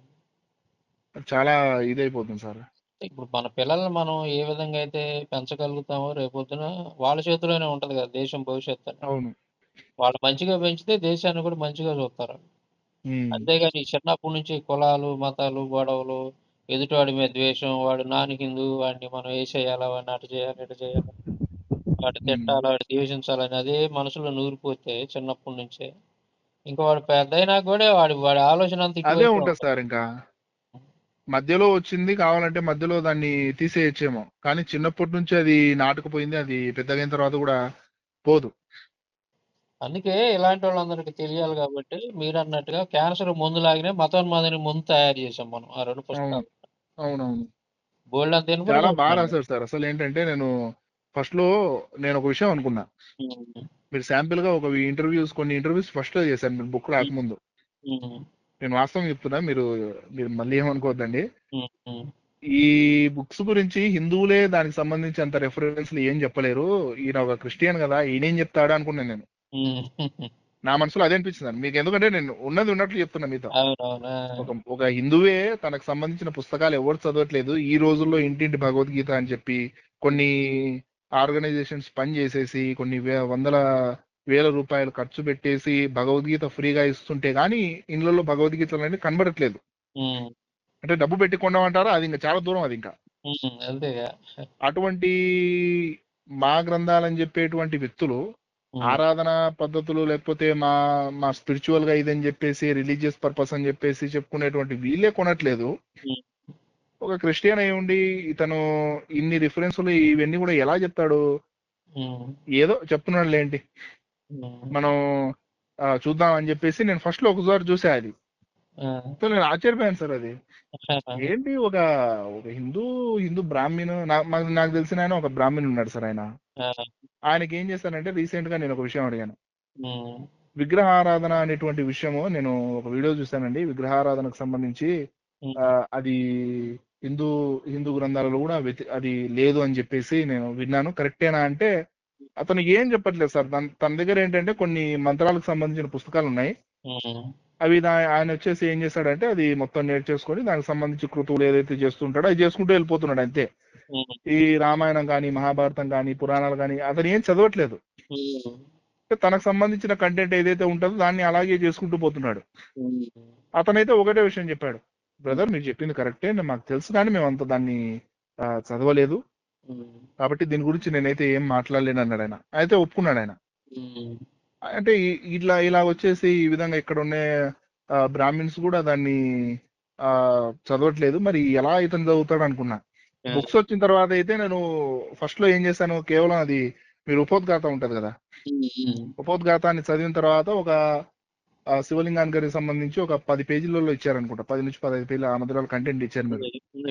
చాలా ఇదైపోతుంది సార్. ఇప్పుడు మన పిల్లల్ని మనం ఏ విధంగా అయితే పెంచగలుగుతామో రేపొద్దున వాళ్ళ చేతిలోనే ఉంటది కదా దేశం భవిష్యత్తు అని. అవును, వాళ్ళు మంచిగా పెంచితే దేశాన్ని కూడా మంచిగా చూస్తారు. ఉమ్, అంతేగాని చిన్నప్పటి నుంచి కులాలు, మతాలు, గొడవలు, ఎదుటివాడి మీద ద్వేషం, వాడు నాన్ హిందూ వాడిని మనం ఏసేయాలా, వాడిని అటు చేయాలి, ఇటు చేయాలి, వాడు ఉమ్. తిట్టాలి, వాడు ద్వేషించాలని అదే మనసులో నూరిపోతే చిన్నప్పటి నుంచే ఇంకా వాడు పెద్ద అయినా కూడా వాడి వాడి ఆలోచన అంతా అదే ఇటువైపే ఉంటుంది ఉంటుంది. సార్. ఇంకా మధ్యలో వచ్చింది కావాలంటే మధ్యలో దాన్ని తీసేయచ్చేమో, కానీ చిన్నప్పటి నుంచి అది నాటుకుపోయింది, అది పెద్దగైన తర్వాత కూడా పోదు. అందుకే ఇలాంటి వాళ్ళందరికీ తెలియాలి కాబట్టి మీరు అన్నట్టుగా క్యాన్సర్ మందులాగానే మతోన్మాదని మందు తయారు చేసాం మనం ఆ 2 అవును, పుస్తకాలు. అవునవును. బోల్డ్ అంత చాలా ఇన్ఫర్మేషన్ బాగా ఉంది. రాశారు సార్. అసలు ఏంటంటే నేను ఫస్ట్ లో నేను ఒక విషయం అనుకున్నా. ఉమ్, మీరు శాంపిల్ గా ఒక కొన్ని ఇంటర్వ్యూస్ ఫస్ట్ లో చేశారు మీరు బుక్ ఉమ్, రాకముందు. ఉమ్, నేను వాస్తవం చెప్తున్నా, మీరు మీరు మళ్ళీ ఏమనుకోవద్దండి. ఉమ్, ఉమ్, ఈ బుక్స్ గురించి హిందువులే దానికి సంబంధించి అంత రెఫరెన్స్లు ఏం చెప్పలేరు, ఈయన ఒక క్రిస్టియన్ కదా ఈయనేం చెప్తాడా అనుకున్నాను నేను. ఉమ్. నా మనసులో అదే అనిపించింది మీకు, ఎందుకంటే నేను ఉన్నది ఉన్నట్లు చెప్తున్నా మీతో. అవునవునా. ఒక హిందువే తనకు సంబంధించిన పుస్తకాలు ఎవరు చదవట్లేదు ఈ రోజుల్లో, ఇంటింటి భగవద్గీత అని చెప్పి కొన్ని ఆర్గనైజేషన్స్ పని చేసేసి కొన్ని వందల వేల రూపాయలు ఖర్చు పెట్టేసి భగవద్గీత ఫ్రీగా ఇస్తుంటే గానీ ఇండ్లలో భగవద్గీతలు అనేది కనబడట్లేదు. ఉమ్, అంటే డబ్బు పెట్టి కొనమంటారా, అది ఇంకా చాలా దూరం. అది ఇంకా అంతేగా. అటువంటి మా గ్రంథాలని చెప్పేటువంటి వ్యక్తులు ఉమ్, ఆరాధన పద్ధతులు లేకపోతే మా మా స్పిరిచువల్ గా ఇదని చెప్పేసి రిలీజియస్ పర్పస్ అని చెప్పేసి చెప్పుకునేటువంటి వీళ్ళే కొనట్లేదు. ఉమ్, ఒక క్రిస్టియన్ అయి ఉండి ఇతను ఇన్ని రిఫరెన్స్లు ఇవన్నీ కూడా ఎలా చెప్తాడు? ఉమ్, ఏదో చెప్తున్నాడు లేండి, ఉమ్, మనం చూద్దాం అని చెప్పేసి నేను ఫస్ట్ లో ఒకసారి చూసా అది. ఆ, సో నేను ఆశ్చర్యపోయాను సార్. అది ఏంటి, ఒక ఒక హిందూ హిందూ బ్రాహ్మణ్, నాకు తెలిసిన ఆయన ఒక బ్రాహ్మణ్ ఉన్నాడు సార్. ఆ, ఆయనకి ఏం చేశానంటే రీసెంట్ గా నేను ఒక విషయం అడిగాను. ఉమ్, విగ్రహారాధన అనేటువంటి విషయము నేను ఒక వీడియో చూశానండి. విగ్రహారాధనకు సంబంధించి ఉమ్, అది హిందూ హిందూ గ్రంథాలలో కూడా అది లేదు అని చెప్పేసి నేను విన్నాను. కరెక్టేనా అంటే అతను ఏం చెప్పట్లేదు సార్. తన దగ్గర ఏంటంటే కొన్ని మంత్రాలకు సంబంధించిన పుస్తకాలు ఉన్నాయి. ఉమ్, అవి ఆయన వచ్చేసి ఏం చేశాడంటే అది మొత్తం నేర్చేసుకొని దానికి సంబంధించి కృతువులు ఏదైతే చేస్తుంటాడో అది చేసుకుంటూ వెళ్ళిపోతున్నాడు అంతే. ఉమ్, ఈ రామాయణం కానీ మహాభారతం కానీ పురాణాలు కానీ అతను ఏం చదవట్లేదు. ఉమ్, తనకు సంబంధించిన కంటెంట్ ఏదైతే ఉంటుందో దాన్ని అలాగే చేసుకుంటూ పోతున్నాడు. ఉమ్, అతనైతే ఒకటే విషయం చెప్పాడు, బ్రదర్ మీరు చెప్పింది కరెక్టే, మాకు తెలుసు కానీ మేము అంత దాన్ని చదవలేదు, ఉమ్, కాబట్టి దీని గురించి నేనైతే ఏం మాట్లాడలేను అన్నాడు ఆయన. అయితే ఒప్పుకున్నాడు ఆయన. ఉమ్, అంటే ఇట్లా ఇలా వచ్చేసి ఈ విధంగా ఇక్కడ ఉన్న బ్రాహ్మిన్స్ కూడా దాన్ని ఆ చదవట్లేదు, మరి ఎలా ఇతను చదువుతాడు అనుకున్నా. ఆ, బుక్స్ వచ్చిన తర్వాత అయితే నేను ఫస్ట్ లో ఏం చేశాను, కేవలం అది మీరు ఉపోద్ఘాత ఉంటది కదా, ఉమ్, ఉపోద్ఘాతాన్ని చదివిన తర్వాత ఒక శివలింగానికి గారికి సంబంధించి ఒక 10 పేజీలలో ఇచ్చారనుకుంటా, 10 నుంచి 15 పేజీల ఆ మధ్యలో కంటెంట్ ఇచ్చారు మీరు.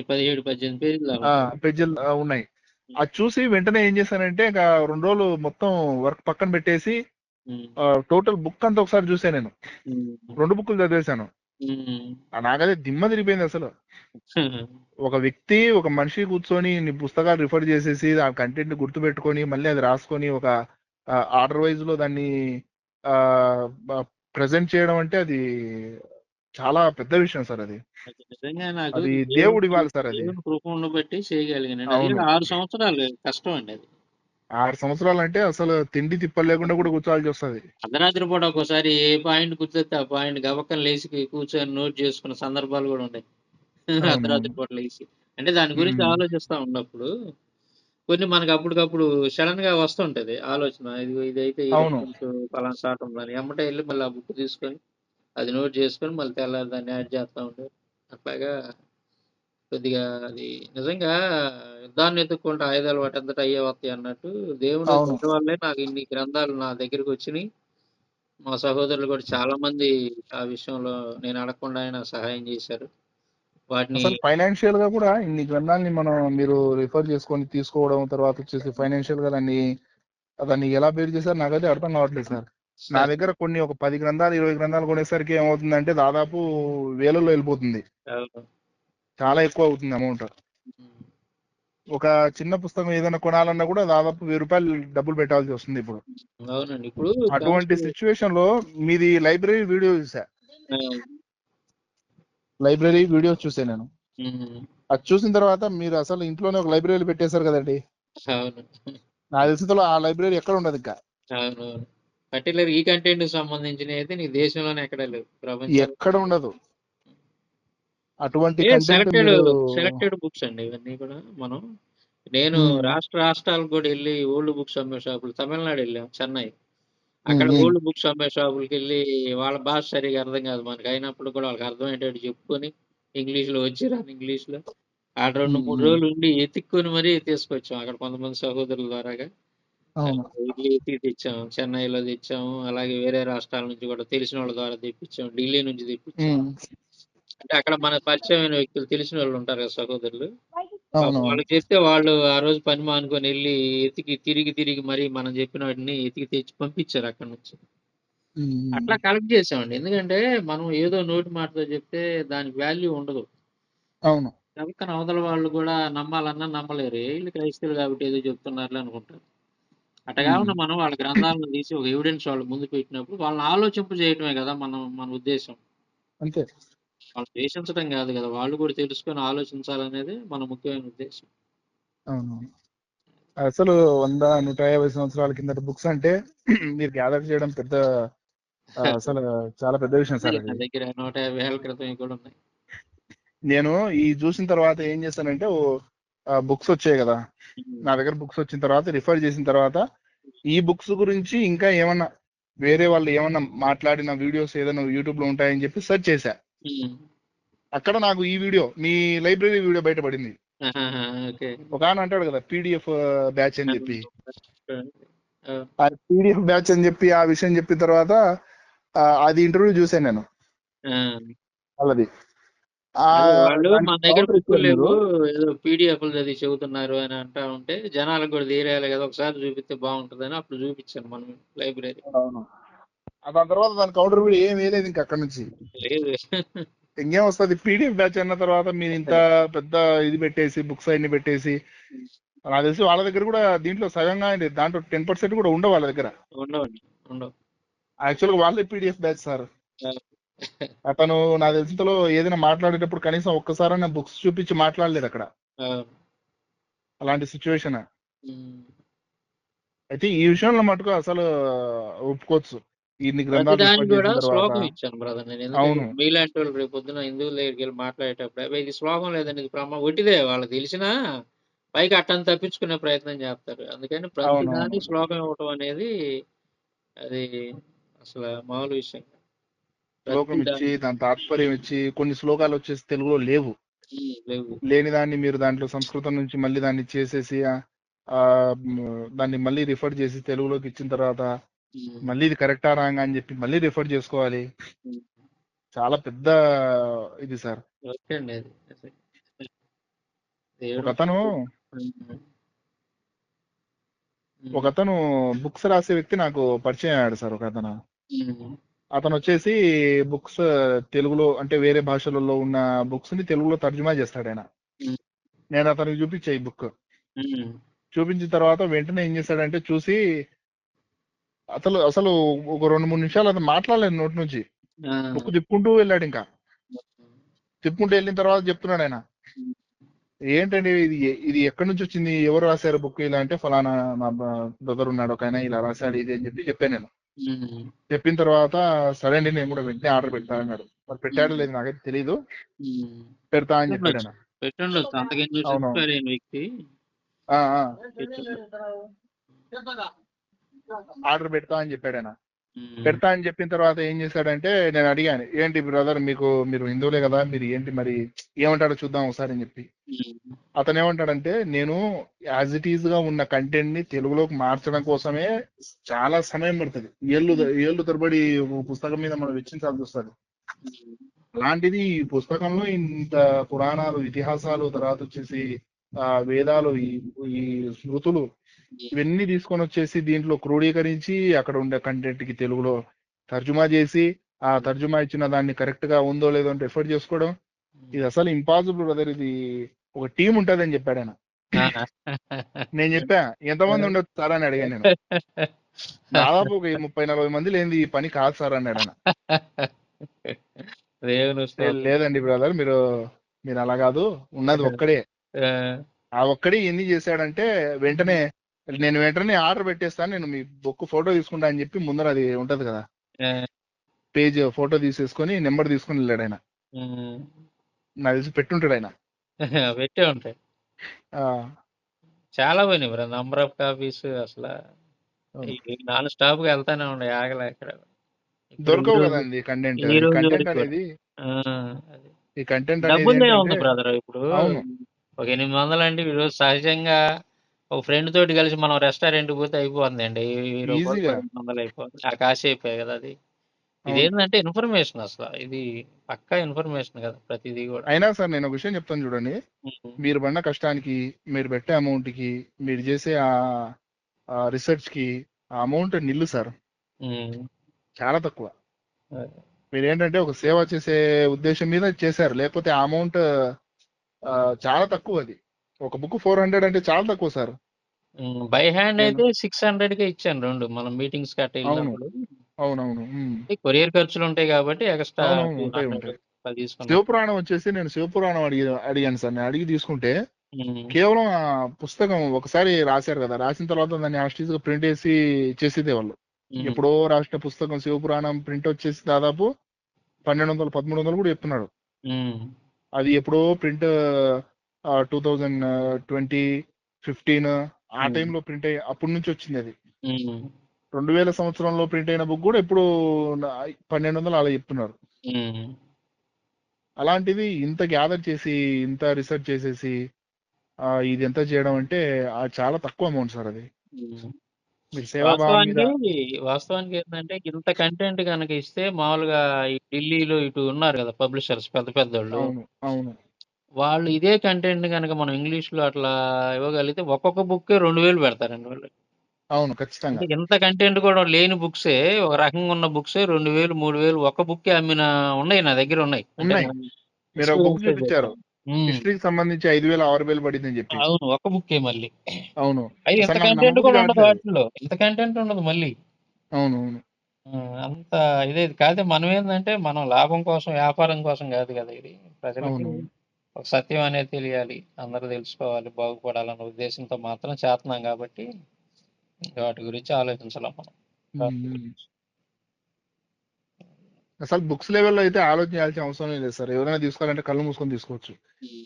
17, 18 పేజీలు దాకా ఉంటాయి. పేజీలు ఉన్నాయి. అది చూసి వెంటనే ఏం చేశానంటే ఇంకా 2 రోజులు మొత్తం వర్క్ పక్కన పెట్టేసి ఉమ్, టోటల్ బుక్ అంతా ఒకసారి చూసా నేను. ఉమ్, 2 బుక్కులు చదివేశాను. ఉమ్, నాకదే దిమ్మ తిరిగిపోయింది అసలు. ఒక వ్యక్తి ఒక మనిషి కూర్చొని ఇన్ని పుస్తకాలు రిఫర్ చేసేసి ఆ కంటెంట్ గుర్తు పెట్టుకొని మళ్ళీ అది రాసుకొని ఒక ఆర్డర్ వైజ్ లో దాన్ని ప్రజెంట్ చేయడం అంటే అది చాలా పెద్ద విషయం సార్. అది అది నిజంగా నాకు అది దేవుడు ఇవ్వాలి సార్. అది దేవుని కృప ఉండబట్టి చేయగలిగానండి. అది అవును. కూడా 6 సంవత్సరాలు కష్టం అండి అది. 6 సంవత్సరాలు అంటే అసలు తిండి తిప్పలు లేకుండా కూడా కూర్చోవాల్సి వస్తుంది. అర్ధరాత్రి పూట ఒక్కోసారి ఏ పాయింట్ గుర్తొస్తే ఆ పాయింట్ గబక్కన లేచి కూర్చొని నోట్ చేసుకున్న సందర్భాలు కూడా ఉన్నాయి. అర్ధరాత్రి అవునవును. పూట లేచి అంటే దాని గురించి ఉమ్, ఆలోచిస్తా ఉన్నప్పుడు కొన్ని మనకు అప్పటికప్పుడు సడన్ గా వస్తుంటది ఆలోచన. ఇదైతే ఈ అవును. రిఫరెన్స్ పలానా చాట ఉందని ఎమ్మటే వెళ్ళి మళ్ళీ ఆ బుక్ తీసుకొని అది నోట్ చేసుకొని మళ్ళీ తెల్లారి దాన్ని యాడ్ చేస్తా ఉంటారు. అట్లాగా కొద్దిగా అది నిజంగా యుద్ధాన్ని ఎత్తుక్కుంటే ఆయుధాలు వాటంతట అయ్యే వస్తాయి అన్నట్టు దేవుని అవును. దయ వల్లే నాకు ఇన్ని గ్రంథాలు నా దగ్గరికి వచ్చినాయి. మా సహోదరులు కూడా చాలా మంది ఆ విషయంలో నేను అడగకుండా ఆయన సహాయం చేశారు. వాటిని అసలు ఫైనాన్షియల్ గా కూడా ఇన్ని గ్రంథాలని మీరు రిఫర్ చేసుకొని తీసుకోవడం, తర్వాత వచ్చేసి ఫైనాన్షియల్ గా దాన్ని ఎలా బేర్ చేశారు నాకైతే అర్థం కావట్లేదు సార్. నా దగ్గర కొన్ని ఒక 10 గ్రంథాలు 20 గ్రంథాలు కొనేసరికి ఏమవుతుందంటే దాదాపు వేలలో వెళ్ళిపోతుంది. అవును. చాలా ఎక్కువ అవుతుంది అమౌంట్. ఉమ్. ఒక చిన్న పుస్తకం ఏదైనా కొనాలన్నా కూడా దాదాపు 1000 రూపాయలు డబ్బులు పెట్టాల్సి వస్తుంది ఇప్పుడు. అవునండి. ఇప్పుడు అటువంటి సిచ్యువేషన్ లో మీది లైబ్రరీ వీడియో చూసా, ఆ, లైబ్రరీ వీడియోస్ చూసా నేను. ఉమ్, అది చూసిన తర్వాత మీరు అసలు ఇంట్లోనే ఒక లైబ్రరీ పెట్టేశారు కదండి. అవును. నాకు తెలిసినంతలో ఆ లైబ్రరీ ఎక్కడ ఉండదు ఇంకా. అవునవును. పర్టికులర్ ఈ కంటెంట్ సంబంధించినవి అయితే నీకు దేశంలోనే ఎక్కడ లేవు, ప్రపంచంలో ఎక్కడ ఉండదు అటువంటి ఏ కంటెంట్ సెలెక్టెడ్ మీరు. సెలెక్టెడ్ బుక్స్ అండి ఇవన్నీ కూడా. నేను రాష్ట్రాలకు కూడా వెళ్ళి ఓల్డ్ బుక్స్ అమ్మే షాపులు, తమిళనాడు వెళ్ళాం, చెన్నై. అక్కడ ఓల్డ్ బుక్స్ అమ్మే షాపులకి వెళ్ళి వాళ్ళ భాష సరిగా అర్థం కాదు మనకి, అయినప్పుడు కూడా వాళ్ళకి అర్థమయ్యేటట్టు చెప్పుకొని ఇంగ్లీష్లో వచ్చి రాని ఇంగ్లీష్లో ఆ 2-3 రోజులు ఉండి ఎత్తుక్కొని మరీ తీసుకొచ్చాం అక్కడ కొంతమంది సహోదరుల ద్వారాగా. అవును. వెళ్ళి ఎత్తికి తెచ్చాం, చెన్నైలో తెచ్చాము, అలాగే వేరే రాష్ట్రాల నుంచి కూడా తెలిసిన వాళ్ళ ద్వారా తెప్పించాం, ఢిల్లీ నుంచి తెప్పించాం. అంటే అక్కడ మన పరిచయమైన వ్యక్తులు తెలిసిన వాళ్ళు ఉంటారు కదా సహోదరులు, వాళ్ళకి చెప్తే వాళ్ళు ఆ రోజు పని మానుకొని వెళ్ళి ఎతికి తిరిగి మరి మనం చెప్పిన వాటిని ఎతికి తెచ్చి పంపించారు అక్కడ నుంచి. అట్లా కలెక్ట్ చేసామండి. ఎందుకంటే మనం ఏదో నోటి మాటతో చెప్తే దానికి వాల్యూ ఉండదు. అవును. కాబట్టి అవతల వాళ్ళు కూడా నమ్మాలన్నా నమ్మలేరు, వీళ్ళు క్రైస్తవులు కాబట్టి ఏదో చెప్తున్నారులే అనుకుంటారు. అట్లా కాకుండా మనం వాళ్ళ గ్రంథాలను తీసి ఒక ఎవిడెన్స్ వాళ్ళ ముందు పెట్టినప్పుడు వాళ్ళని ఆలోచింప చేయటమే కదా మన ఉద్దేశం. అంతే. వాళ్ళు ద్వేషించడం కాదు కదా, వాళ్ళు కూడా తెలుసుకొని ఆలోచించాలనేది మన ముఖ్యమైన ఉద్దేశం. అవును. అసలు 100-150 సంవత్సరాల కిందట బుక్స్ అంటే మీరు గ్యాదర్ చేయడం పెద్ద అసలు చాలా పెద్ద విషయం సార్ నా అది. దగ్గర 150 ఏళ్ల క్రితం కూడా ఉన్నాయి. నేను ఈ చూసిన తర్వాత ఏం చేస్తానంటే బుక్స్ వచ్చాయి కదా, నా దగ్గర బుక్స్ వచ్చిన తర్వాత రిఫర్ చేసిన తర్వాత ఈ బుక్స్ గురించి ఇంకా ఏమన్నా వేరే వాళ్ళు ఏమన్నా మాట్లాడిన వీడియోస్ ఏదైనా యూట్యూబ్ లో ఉంటాయని చెప్పి సెర్చ్ చేశా. అక్కడ నాకు ఈ వీడియో, మీ లైబ్రరీ వీడియో బయటపడింది. ఒక ఆయన అంటాడు కదా పీడిఎఫ్ బ్యాచ్ అని చెప్పి, ఆ పీడిఎఫ్ బ్యాచ్ అని చెప్పి ఆ విషయం చెప్పిన తర్వాత అది ఇంటర్వ్యూ చూసాను నేను వాళ్ళది. వాళ్ళు మన దగ్గర counter బుక్ ఇచ్చారు లేవు, మీరు. ఏదో పీడిఎఫ్లు చదివి చెబుతున్నారు అని అంటా ఉంటే జనాలకు కూడా తీరేయాలి కదా, ఒకసారి చూపిస్తే బాగుంటుందని అప్పుడు చూపించాను మనం లైబ్రరీ. అవును. దాని తర్వాత దాని కౌంటర్ వీడియో ఏం వేయలేదు ఇంకా అక్కడ నుంచి. లేదు. ఇంకేం వస్తుంది పీడిఎఫ్ బ్యాచ్ అన్న తర్వాత మీరు ఇంత పెద్ద ఇది పెట్టేసి బుక్స్ అన్ని పెట్టేసి, నాకు తెలిసి వాళ్ళ దగ్గర కూడా దీంట్లో సగంగా దాంట్లో 10% కూడా ఉండవు వాళ్ళ దగ్గర. ఉండవు. యాక్చువల్గా వాళ్ళే పీడిఎఫ్ బ్యాచ్ సార్. అతను నాకు తెలిసినంతలో ఏదైనా మాట్లాడేటప్పుడు కనీసం ఒక్కసారైనా బుక్స్ చూపించి మాట్లాడలేదు అక్కడ, అలాంటి సిచ్యువేషన్. అయితే ఈ విషయంలో మటుకు అసలు ఒప్పుకోవచ్చు. ఇన్ని గ్రంథాలు దానికి రిఫర్ కూడా చేసిన తర్వాత. శ్లోకం ఇచ్చాను బ్రదర్ నేను. ఎందుకంటే మీలాంటి వాళ్ళు రేపు పొద్దున హిందువుల దగ్గరికి వెళ్ళి మాట్లాడేటప్పుడు అబ్బాయి ఇది శ్లోకం లేదండి, ఇది ఒట్టిదే, వాళ్ళకి తెలిసినా పైకి అట్టని తప్పించుకునే ప్రయత్నం చేస్తారు. అందుకని ప్రతిదాని శ్లోకం ఇవ్వటం అనేది అది అసలు మామూలు విషయం. శ్లోకం ఇచ్చి దాని తాత్పర్యం ఇచ్చి కొన్ని శ్లోకాలు వచ్చేసి తెలుగులో లేవు, లేని దాన్ని మీరు దాంట్లో సంస్కృతం నుంచి మళ్ళీ దాన్ని చేసేసి దాన్ని మళ్ళీ రిఫర్ చేసి తెలుగులోకి ఇచ్చిన తర్వాత మళ్ళీ ఇది కరెక్టా రాంగా అని చెప్పి మళ్ళీ రిఫర్ చేసుకోవాలి. చాలా పెద్ద ఇది సార్. ఒకతను బుక్స్ రాసే వ్యక్తి నాకు పరిచయం అయ్యాడు సార్. అతను వచ్చేసి బుక్స్ తెలుగులో అంటే వేరే భాషలలో ఉన్న బుక్స్ ని తెలుగులో తర్జుమా చేస్తాడు ఆయన. నేను అతనికి చూపించా ఈ బుక్. చూపించిన తర్వాత వెంటనే ఏం చేశాడంటే చూసి అసలు ఒక 2-3 నిమిషాలు అతను మాట్లాడలేదు నోటి నుంచి, బుక్ తిప్పుకుంటూ వెళ్ళాడు. ఇంకా తిప్పుకుంటూ వెళ్ళిన తర్వాత చెప్తున్నాడు ఆయన, ఏంటండి ఇది ఎక్కడి నుంచి వచ్చింది, ఎవరు రాశారు బుక్ ఇలా అంటే, ఫలానా మా బ్రదర్ ఉన్నాడు ఒక ఆయన ఇలా రాశాడు ఇది అని చెప్పాను నేను. చెప్పిన తర్వాత సరే అండి నేను కూడా వెంటనే ఆర్డర్ పెడతా అన్నాడు. మరి పెట్టాడో లేదు నాకైతే తెలీదు, పెడతా అని చెప్పాడు ఆయన. ఆర్డర్ పెడతా అని చెప్పాడు ఆయన. పెడతా అని చెప్పిన తర్వాత ఏం చేశాడంటే, నేను అడిగాను ఏంటి బ్రదర్ మీరు హిందువులే కదా, మీరు ఏంటి మరి ఏమంటాడో చూద్దాం ఒకసారి అని చెప్పి. అతను ఏమంటాడంటే, నేను యాజ్ ఇట్ ఈజ్ గా ఉన్న కంటెంట్ ని తెలుగులోకి మార్చడం కోసమే చాలా సమయం పడుతుంది, ఏళ్ళు తరబడి పుస్తకం మీద మనం వెచ్చించాల్సి వస్తుంది. అలాంటిది ఈ పుస్తకంలో ఇంత పురాణాలు, ఇతిహాసాలు, తర్వాత వచ్చేసి వేదాలు, ఈ స్మృతులు ఇవన్నీ తీసుకొని వచ్చేసి దీంట్లో క్రోడీకరించి అక్కడ ఉండే కంటెంట్ కి తెలుగులో తర్జుమా చేసి ఆ తర్జుమా ఇచ్చిన దాన్ని కరెక్ట్ గా ఉందో లేదో అని రెఫర్ చేసుకోవడం, ఇది అసలు ఇంపాసిబుల్ బ్రదర్, ఇది ఒక టీం ఉంటదని చెప్పాడు ఆయన. నేను చెప్పా ఎంతమంది ఉండొచ్చు సార్ అని అడిగాను నేను. దాదాపు ఒక 30-40 మంది లేని ఈ పని కాదు సార్ అన్నాడు ఆయన. లేదండి బ్రదర్ మీరు అలా కాదు, ఉన్నది ఒక్కడే. ఆ ఒక్కడే ఎన్ని చేశాడంటే వెంటనే నేను వెంటనే ఆర్డర్ పెట్టేస్తాను, నేను మీ బుక్ ఫోటో తీసుకుంటా అని చెప్పి ముందర అది ఉంటది కదా ఆ, పేజ్, ఫోటో తీసేసుకొని నెంబర్ తీసుకొని వెళ్ళాడు ఆయన. ఉమ్. నాకు తెలిసి పెట్టుంటాడు ఆయన. పెట్టే ఉంటాయి. ఆ, చాలా పోయినాయి బ్రో, నంబర్ ఆఫ్ కాపీస్ అసలు అవును. నాన్ స్టాప్ గా వెళ్తానే ఉన్నాయి, ఆగలే అక్కడ. ఇప్పుడు ఈ దొరకవు రోజు కదండి కంటెంట్. ఈ ఈ రోజు కంటెంట్ వరకు కూడా అనేది ఆ, అది ఈ కంటెంట్ అనేది డబ్బుందే ఏంటంటే ఉంది బ్రదర్. ఇప్పుడు అవును, ఒక 800 అంటే ఈరోజు సహజంగా ఒక ఫ్రెండ్ తోటి కలిసి మనం రెస్టారెంట్ పోతే అయిపోతుందండి, 1000 రూపాయలు ఈజీగా. 1200 అయిపోతుంది. ఆ కాశ అయిపోయాయి కదా అది. అవును. ఇదేంటంటే ఇన్ఫర్మేషన్, అసలు ఇది పక్కా ఇన్ఫర్మేషన్ కదా ప్రతిదీ కూడా. అయినా సార్ నేను ఒక విషయం చెప్తాను చూడండి. ఉమ్, మీరు పడిన కష్టానికి, మీరు పెట్టే అమౌంట్ కి, మీరు చేసే ఆ రీసెర్చ్ కి ఆ అమౌంట్ నిల్లు సార్, ఉమ్, చాలా తక్కువ. అదే. మీరు ఏంటంటే ఒక సేవ చేసే ఉద్దేశం మీద చేశారు, లేకపోతే ఆ అమౌంట్ చాలా తక్కువ. అది ఒక బుక్ 400 అంటే చాలా తక్కువ సార్. బై హ్యాండ్ నేను అయితే 600కే ఇచ్చాను రెండు, మనం మీటింగ్స్ కట్ట అవును, వెళ్ళినప్పుడు. అవునవును, కొరియర్ ఖర్చులు ఉంటాయి కాబట్టి ఎక్స్ట్రా అవునవును, ఉంటాయి 200 ఉంటాయి. తీసుకున్నాను. శివపురాణం వచ్చేసి నేను శివపురాణం అడిగాను సార్. నేను అడిగి తీసుకుంటే ఉమ్, కేవలం ఆ పుస్తకం ఒకసారి రాశారు కదా, రాసిన తర్వాత దాన్ని యాస్టీస్ గా ప్రింట్ వేసి చేసేదే వాళ్ళు. ఉమ్, ఎప్పుడో రాసిన పుస్తకం శివపురాణం ప్రింట్ వచ్చేసి దాదాపు 1200 1300 కూడా చెప్తున్నాడు. ఉమ్, అది ఎప్పుడో ప్రింట్ 2015 ఆ ఉమ్, టైంలో ప్రింట్ అయ్యి అప్పటి నుంచి వచ్చింది అది. ఉమ్, 2000 సంవత్సరంలో ప్రింట్ అయిన బుక్ కూడా ఎప్పుడు 1200 అలా చెప్తున్నారు. ఉమ్. అలాంటిది ఇంత గ్యాదర్ చేసి, ఇంత రీసెర్చ్ చేసేసి ఇది ఎంత చేయడం అంటే చాలా తక్కువ అమౌంట్ సార్ అది. ఉమ్. మీరు సేవాభావం మీద. వాస్తవానికి ఏంటంటే ఇంత కంటెంట్ కనుక ఇస్తే మామూలుగా ఈ ఢిల్లీలో ఇటు ఉన్నారు కదా పబ్లిషర్స్ పెద్ద పెద్దోళ్ళు, అవును, అవును, వాళ్ళు ఇదే కంటెంట్ కనుక మనం ఇంగ్లీష్ లో అట్లా ఇవ్వగలిగితే ఒక్కొక్క బుక్ 2000 పెడతారండి వాళ్ళు. అవును, అంటే ఖచ్చితంగా ఇంత కంటెంట్ కూడా లేని బుక్సే, ఒక రకంగా ఉన్న బుక్సే 2000 3000 ఒక్క బుక్ అమ్మిన ఉన్నాయి, నా దగ్గర ఉన్నాయి. అంటే ఉన్నాయి. మీరు ఒక హిస్టరీ బుక్ బుక్సే చూపించారు, చెప్పాను. ఉమ్, హిస్టరీకి సంబంధించి 5000 6000 పడిందని చెప్పి. అవును, ఒక్క బుక్కే మళ్ళీ. అవును, అయితే ఇంత అసలు నాకు కంటెంట్ నమ్మబుద్ధి కూడా ఉండదు కావట్లేదు. వాటిల్లో, ఇంత కంటెంట్ ఉండదు మళ్ళీ. అవును, అవును, అంత ఇదేది కాదు. మనం ఏంటంటే మనం లాభం కోసం, వ్యాపారం కోసం కాదు కదా ఇది. ప్రజలకి అవును, ఒక సత్యం అనేది తెలియాలి, అందరూ తెలుసుకోవాలి, బాగుపడాలన్న ఉద్దేశంతో మాత్రం చేస్తున్నాం కాబట్టి వాటి గురించి ఆలోచించాలి మనం. ఉమ్. అసలు బుక్స్ లెవెల్లో అయితే ఆలోచన చేయాల్సిన అవసరం లేదు సార్. ఎవరైనా తీసుకోవాలంటే కళ్ళు మూసుకొని తీసుకోవచ్చు.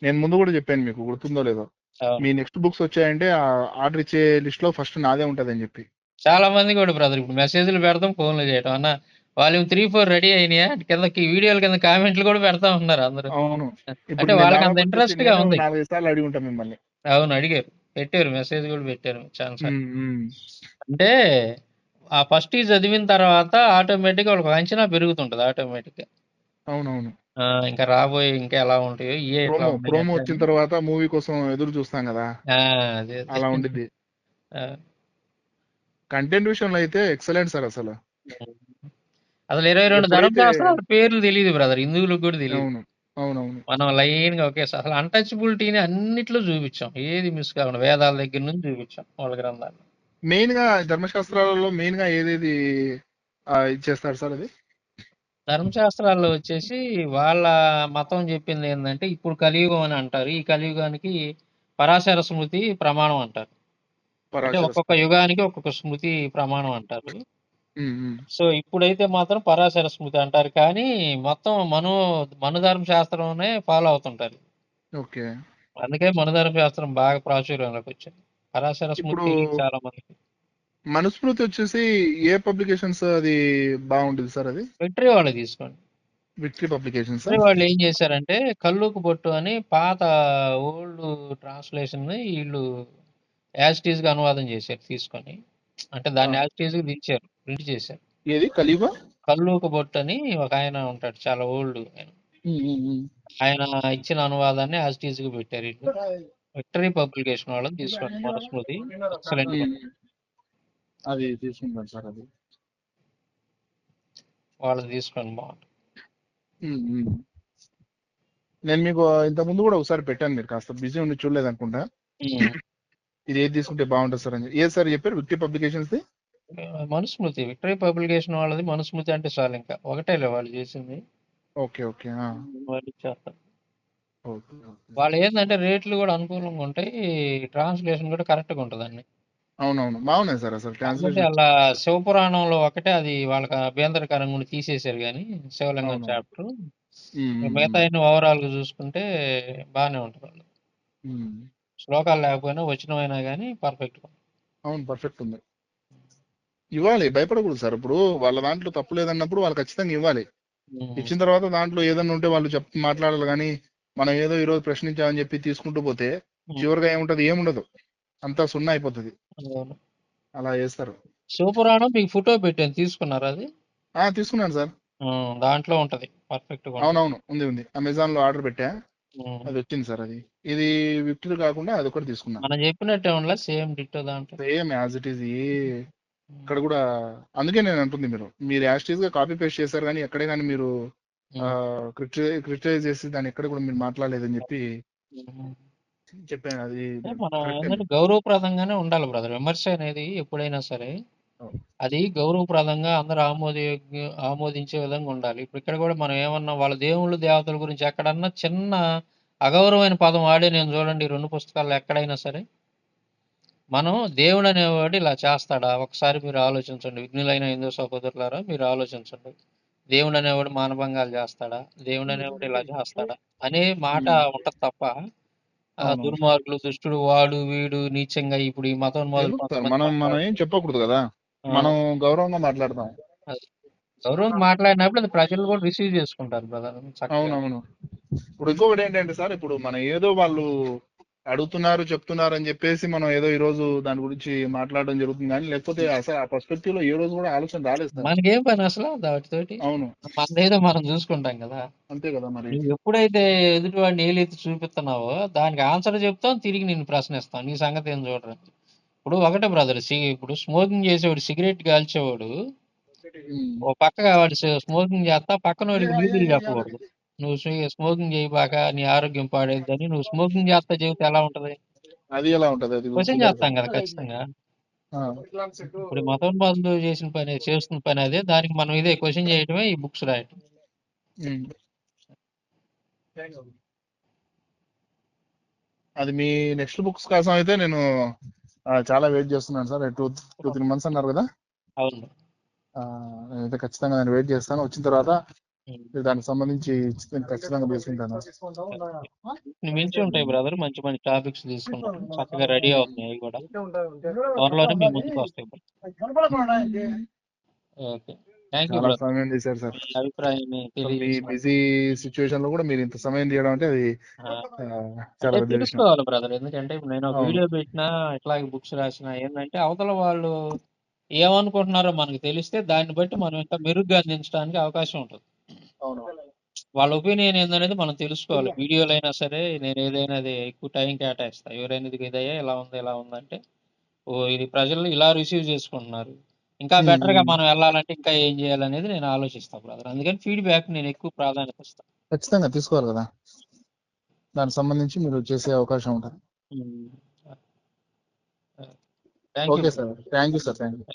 నేను ముందు కూడా చెప్పాను, మీకు గుర్తుందో లేదో, అవును. మీ నెక్స్ట్ బుక్స్ వచ్చాయంటే ఆ ఆర్డర్ ఇచ్చే లిస్ట్ లో ఫస్ట్ నాదే ఉంటది అని చెప్పి. చాలా మంది కూడా బ్రదర్ ఇప్పుడు మెసేజ్లు పెడతాం, ఫోన్లు చేయటం అన్న వాల్యూమ్ 3-4 రెడీ అయినాయా, కిందకి వీడియోల కింద కామెంట్లు కూడా పెడతా ఉన్నారు అందరూ. అవును, ఇప్పుడు అంటే నేను వాళ్ళకి అంత దాదాపు వచ్చేసి ఇంట్రెస్ట్ గా నేనే ఒక ఉంది. 4-5 సార్లు అడిగి ఉంటాను మిమ్మల్ని. అవును, అడిగారు, పెట్టారు, మెసేజ్ కూడా పెట్టారు ఛాన్స్. ఉమ్, ఉమ్. అంటే ఆ ఫస్ట్ చదివిన తర్వాత ఆటోమేటిక్గా వాళ్ళకి ఒక అంచనా పెరుగుతుంటది ఆటోమేటిక్గా. అవునవును. ఇంకా రాబోయే ఇంకా ఎలా ఉంటాయో, ఇయే ఇట్లా ఉన్నాయి ప్రోమో అంటే వచ్చిన తర్వాత మూవీ కోసం ఎదురు చూస్తాం కదా, అదే అదే. అలా ఉండిద్ది. ఆ, కంటెంట్ విషయంలో అయితే ఎక్సలెంట్ సార్ అసలు. అసలు 22 ఎప్పుడైతే ధర్మశాస్త్రాల పేర్లు తెలియదు బ్రదర్, హిందువులకు కూడా తెలియదు. అవును, అవునవును. మనం లైన్ గా ఒకే అసలు అన్టచబిలిటీని అన్నిట్లో చూపించాం, ఏది మిస్ కాకుండా వేదాల దగ్గర నుంచి చూపించాం వాళ్ళ గ్రంథాలు. మెయిన్ గా ధర్మశాస్త్రాలలో మెయిన్ గా ఏదేది ఇచ్చేస్తారు సార్ అది. ధర్మశాస్త్రాల్లో వచ్చేసి వాళ్ళ మతం చెప్పింది ఏంటంటే, ఇప్పుడు కలియుగం అని అంటారు, ఈ కలియుగానికి పరాశర స్మృతి ప్రమాణం అంటారు. అంటే పరాశర ఒక్కొక్క స్మృతి. యుగానికి ఒక్కొక్క స్మృతి ప్రమాణం అంటారు. ఉమ్, ఉమ్. సో ఇప్పుడైతే మాత్రం పరాశర స్మృతి అంటారు, కానీ మొత్తం మనుధర్మ శాస్త్రంనే ఫాలో అవుతుంటారు. ఓకే. అందుకే మనుధర్మ శాస్త్రం బాగా ప్రాచుర్యంలోకి వచ్చింది. పరాశర స్మృతి ఇప్పుడు తెలియదు చాలా మందికి. మనుస్మృతి వచ్చేసి ఏ పబ్లికేషన్స్ అది బాగుంటుంది సార్ అది? విక్టరీ వాళ్ళు తీసుకోండి. Victory publications. విక్టరీ వాళ్ళు ఏం చేశారంటే కల్లుకు బొట్టు అని పాత ఓల్డ్ ట్రాన్స్లేషన్ ని వీళ్ళు యాజ్ టీజ్ గా అనువాదం చేశారు తీసుకొని. అంటే దాన్ని యాజ్ టీజ్ గా దించారు, ప్రింట్ చేశారు. ఏది కలియుగ? కల్లుకు బొట్టు అని ఒక ఆయన ఉంటాడు, చాలా ఓల్డ్ ఆయన. ఆయన ఇచ్చిన అనువాదాన్ని యాజ్ టీజ్ గా పెట్టారు వీళ్ళు. విక్టరీ పబ్లికేషన్ వాళ్ళని తీసుకోండి, మనుస్మృతి ఎక్సలెంట్ గా ఉంటుంది. అది తీసుకుంటాను సార్ అది. వాళ్ళని తీసుకోండి, బాగుంటుంది. నేను మీకు ఇంత ముందు కూడా ఒకసారి పెట్టాను, మీరు కాస్త బిజీ ఉండి చూడలేదు అనుకుంటా. ఇది ఏది తీసుకుంటే బాగుంటుంది సార్ అని. ఏది సార్ చెప్పారు victory publications the? Manusmriti, victory publication వాళ్ళది మనుస్మృతి అంటే చాలు, ఇంకా ఒకటేలే వాళ్ళు చేసింది. Okay, okay. వాళ్ళు ఇచ్చేస్తారు. Okay, okay. వాళ్ళు ఏంటంటే రేట్లు కూడా అనుకూలంగా ఉంటాయి, ట్రాన్స్లేషన్ కూడా కరెక్ట్గా ఉంటుంది అన్ని. అవునవును, బాగున్నాయి సార్ అసలు కాకపోతే ట్రాన్స్లేషన్. అలా శివపురాణంలో ఒకటే అది వాళ్ళకి అభ్యంతరకరంగా ఉండి తీసేశారు కానీ శివలింగం అవునవును. చాప్టర్. ఉమ్, ఉమ్, మిగతా అన్ని ఓవరాల్ గా చూసుకుంటే బాగానే ఉంటుంది. ఉమ్. శ్లోకాలు లేకపోయినా వచనమైనా కానీ పర్ఫెక్ట్. అవును, పర్ఫెక్ట్ ఉంది. ఇవ్వాలి, భయపడకూడదు సార్. ఇప్పుడు వాళ్ళ దాంట్లో తప్పు లేదన్నప్పుడు వాళ్ళు ఖచ్చితంగా ఇవ్వాలి. ఇచ్చిన తర్వాత దాంట్లో ఏదన్నా ఉంటే వాళ్ళు మాట్లాడాలి. కానీ మనం ఏదో ఈరోజు ప్రశ్నించామని చెప్పి తీసుకుంటూ పోతే చివరిగా ఏముంటది? ఏముండదు, అంతా సున్నా అయిపోతుంది. అలా చేస్తారు. శివపురాణం మీకు ఫోటో పెట్టాను, తీసుకున్నారా అది? తీసుకున్నాను సార్. దాంట్లో ఉంటది పర్ఫెక్ట్ గా ఉంటుంది. అవునవును, ఉంది ఉంది. అమెజాన్ లో ఆర్డర్ పెట్టా, ఉమ్. అది వచ్చింది సార్. అది ఇది విక్టరీ కాకుండా అది ఒకటి తీసుకున్నా. మనం చెప్పినట్టే ఉండలా, సేమ్ డిట్టో దాంట్లో. Same as it is. ఇక్కడ కూడా అందుకే నేను అంటుంది, మీరు యాస్టీస్ గా కాపీ పేస్ట్ చేశారు కానీ ఎక్కడే కానీ మీరు క్రిటిసైజ్ చేసి దాన్ని ఎక్కడ కూడా మీరు మాట్లాడలేదని చెప్పి చెప్పాను. అది మనం కరెక్ట్. ఏంటంటే గౌరవప్రదంగానే ఉండాలి బ్రదర్. విమర్శ అనేది ఎప్పుడైనా సరే అది గౌరవప్రదంగా అందరూ ఆమోదించే విధంగా ఉండాలి. ఇప్పుడు ఇక్కడ కూడా మనం ఏమన్నా వాళ్ళ దేవుళ్ళు దేవతల గురించి ఎక్కడన్నా చిన్న అగౌరవమైన పదం వాడే నేను చూడండి 2 పుస్తకాల్లో ఎక్కడైనా సరే. మనం దేవుడు అనేవాడు ఇలా చేస్తాడా? ఒకసారి మీరు ఆలోచించండి. విఘ్నులైన హిందూ సహోదరులారా, మీరు ఆలోచించండి. దేవుడు అనేవాడు మానభంగాలు చేస్తాడా? దేవుడు అనేవాడు ఇలా చేస్తాడా? అనే మాట ఉంటది తప్ప అవును, దుర్మార్గులు, దుష్టుడు, వాడు వీడు నీచంగా ఇప్పుడు ఈ మతోన్మాదులు ఎందుకు సార్ కొంతమంది మనం మనం ఏం మాట్లాడుతూ చెప్పకూడదు కదా, మనం గౌరవంగా మాట్లాడతాం. అది గౌరవం మాట్లాడినప్పుడు అది ప్రజలు కూడా రిసీవ్ చేసుకుంటారు బ్రదర్ చక్కగా. అవునవును. ఇప్పుడు ఇంకొకటి ఏంటంటే సార్, ఇప్పుడు మనం ఏదో వాళ్ళు అడుగుతున్నారు చెప్తున్నారు అని చెప్పేసి మనం ఏదో ఈ రోజు దాని గురించి మాట్లాడడం జరుగుతుంది. కానీ లేకపోతే అసలు ఆ పర్స్పెక్టివ్ లో ఏ రోజు కూడా ఆలోచన రాలేదు సార్. మనకేం పని అసలు వాటితోటి? అవును, మనదేదో మనం చూసుకుంటాం కదా. అంతే కదా మరి. నువ్వు ఎప్పుడైతే ఎదుటివాడిని ఏలెత్తి చూపిస్తున్నావో దానికి ఆన్సర్ చెప్తాం, తిరిగి నిన్ను ప్రశ్నిస్తాం. నీ సంగతి ఏం చూడరు. ఇప్పుడు ఒకటే బ్రదర్, ఇప్పుడు స్మోకింగ్ చేసేవాడు, సిగరెట్ కాల్చేవాడు ఉమ్. ఓ పక్కగా వాడు స్మోకింగ్ చేస్తా, పక్కన వాడికి నీతులు చెప్పకూడదు. నువ్వు స్మోకింగ్ చేయబాక, నీ ఆరోగ్యం పాడైద్దని. నువ్వు స్మోకింగ్ చేస్తా చెబితే ఎలా ఉంటది? అది ఎలా ఉంటది? అది క్వశ్చన్ కుదరదు. చేస్తాం కదా ఖచ్చితంగా. ఆ. ఇప్పుడు మతోన్మాదులు చేస్తున్న పని అదే. దానికి మనం ఇదే క్వశ్చన్ చేయటమే ఈ బుక్స్ రాయటం. ఉమ్. అది మీ నెక్స్ట్ బుక్స్ కోసం అయితే నేను చాలా వెయిట్ చేస్తున్నాను సార్. 2-3 months అన్నారు కదా. అవును. నేనైతే ఖచ్చితంగా నేను వెయిట్ చేస్తాను. వచ్చిన తర్వాత ఉమ్. దానికి సంబంధించి ఖచ్చితంగా తీసుకుంటాను. ఇన్ని మించి ఉంటాయి బ్రదర్, మంచి మంచి టాపిక్స్ తీసుకున్నాం, చక్కగా రెడీ అవుతున్నాయి అవి కూడా. త్వరలోనే మీ ముందుకు వస్తాయి. ఓకే, థ్యాంక్ యూ చాలా బ్రదర్. సమయం చేశారు సార్. మీ అభిప్రాయాన్ని మీ తెలియజేసిన. బిజీ సిచ్యువేషన్ లో కూడా మీరు ఇంత సమయం తీయడం అంటే అది చాలా అంటే పెద్ద విషయం. తెలుసుకోవాలి బ్రదర్. ఎందుకంటే ఇప్పుడు నేను ఒక అవును, వీడియో పెట్టినా, ఇట్లాగే బుక్స్ రాసినా, ఏంటంటే అవతల వాళ్ళు ఏమనుకుంటున్నారో మనకు తెలిస్తే దాన్ని బట్టి మనం ఇంకా మెరుగ్గా అందించడానికి అవకాశం ఉంటుంది. అవును. వాళ్ళ ఒపీనియన్ ఏందనేది మనం తెలుసుకోవాలి. వీడియోలు అయినా సరే నేను ఏదైనా అది ఎక్కువ టైం కేటాయిస్తా. ఎవరైనా ఇది ఇదయ్యా ఇలా ఉంది ఇలా ఉందంటే, ఓ ఇది ప్రజలు ఇలా రిసీవ్ చేసుకుంటున్నారు, ఇంకా బెటర్ గా మనం వెళ్ళాలంటే ఇంకా ఏం చేయాలనేది నేను ఆలోచిస్తాను బ్రదర్. అందుకని ఫీడ్బ్యాక్ నేను ఎక్కువ ప్రాధాన్యత ఇస్తాను. ఖచ్చితంగా తీసుకోవాలి కదా, దానికి సంబంధించి మీరు చేసే అవకాశం ఉంటుంది. Thank you okay brother. Sir, thank you sir, thank you.